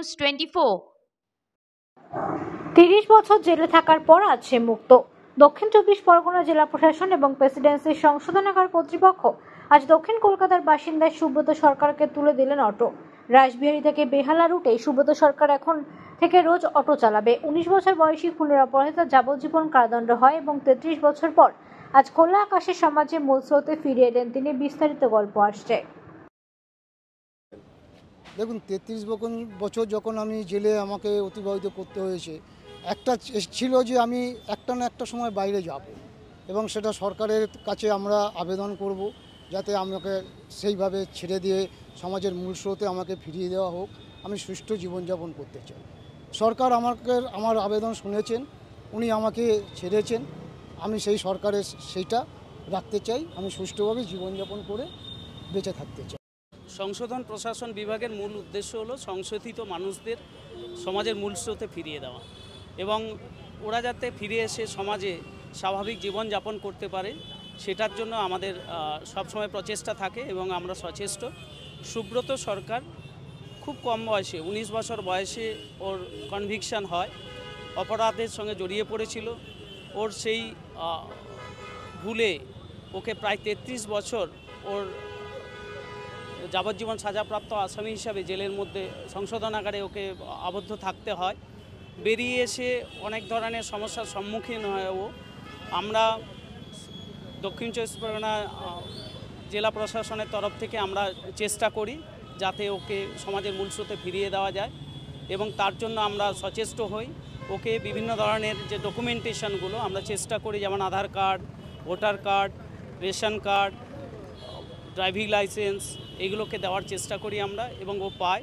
News 24। 30 বছর জেলে থাকার পর আজ সে মুক্ত। দক্ষিণ 24 পরগনা জেলা প্রশাসন এবং প্রেসিডেন্সির সংশোধনাগার কর্তৃপক্ষ আজ দক্ষিণ কলকাতার বাসিন্দা সুব্রত সরকারকে তুলে দিলেন অটো। রাসবিহারী থেকে বেহালা রুটে সুব্রত সরকার এখন থেকে রোজ অটো চালাবে। 19 বছর বয়সী খুনের অপরাধে তার যাবজ্জীবন কারাদণ্ড হয় এবং 33 বছর পর আজ খোলা আকাশের সমাজে মূল স্রোতে ফিরে এলেন তিনি। বিস্তারিত গল্প আসছে। দেখুন, 33 বছর যখন আমি জেলে আমাকে অতিবাহিত করতে হয়েছে, একটা ছিল যে আমি একটা না একটা সময় বাইরে যাব এবং সেটা সরকারের কাছে আমরা আবেদন করব যাতে আমাকে সেইভাবে ছেড়ে দিয়ে সমাজের মূল স্রোতে আমাকে ফিরিয়ে দেওয়া হোক। আমি সুষ্ঠু জীবনযাপন করতে চাই। সরকার আমার আবেদন শুনেছেন, উনি আমাকে ছেড়েছেন। আমি সেই সরকারের সেইটা রাখতে চাই। আমি সুষ্ঠুভাবে জীবনযাপন করে বেঁচে থাকতে চাই। সংশোধন প্রশাসন বিভাগের মূল উদ্দেশ্য হলো সংশোধিত মানুষদের সমাজের মূল স্রোতে ফিরিয়ে দেওয়া এবং ওরা যাতে ফিরে এসে সমাজে স্বাভাবিক জীবনযাপন করতে পারে, সেটার জন্য আমাদের সবসময় প্রচেষ্টা থাকে এবং আমরা সচেষ্ট। সুব্রত সরকার খুব কম বয়সে, 19 বছর বয়সে ওর কনভিকশন হয়, অপরাধের সঙ্গে জড়িয়ে পড়েছিল। ওর সেই ভুলে ওকে প্রায় 33 বছর ওর যাবজ্জীবন সাজাপ্রাপ্ত আসামি হিসাবে জেলের মধ্যে সংশোধনাগারে ওকে আবদ্ধ থাকতে হয়। বেরিয়ে এসে অনেক ধরনের সমস্যার সম্মুখীন হয় ও। আমরা দক্ষিণ 24 পরগনা জেলা প্রশাসনের তরফ থেকে আমরা চেষ্টা করি যাতে ওকে সমাজের মূল স্রোতে ফিরিয়ে দেওয়া যায় এবং তার জন্য আমরা সচেষ্ট হই। ওকে বিভিন্ন ধরনের যে ডকুমেন্টেশনগুলো আমরা চেষ্টা করি, যেমন Aadhaar card, voter card, ration card, driving licence, এগুলোকে দেওয়ার চেষ্টা করি আমরা এবং ও পায়।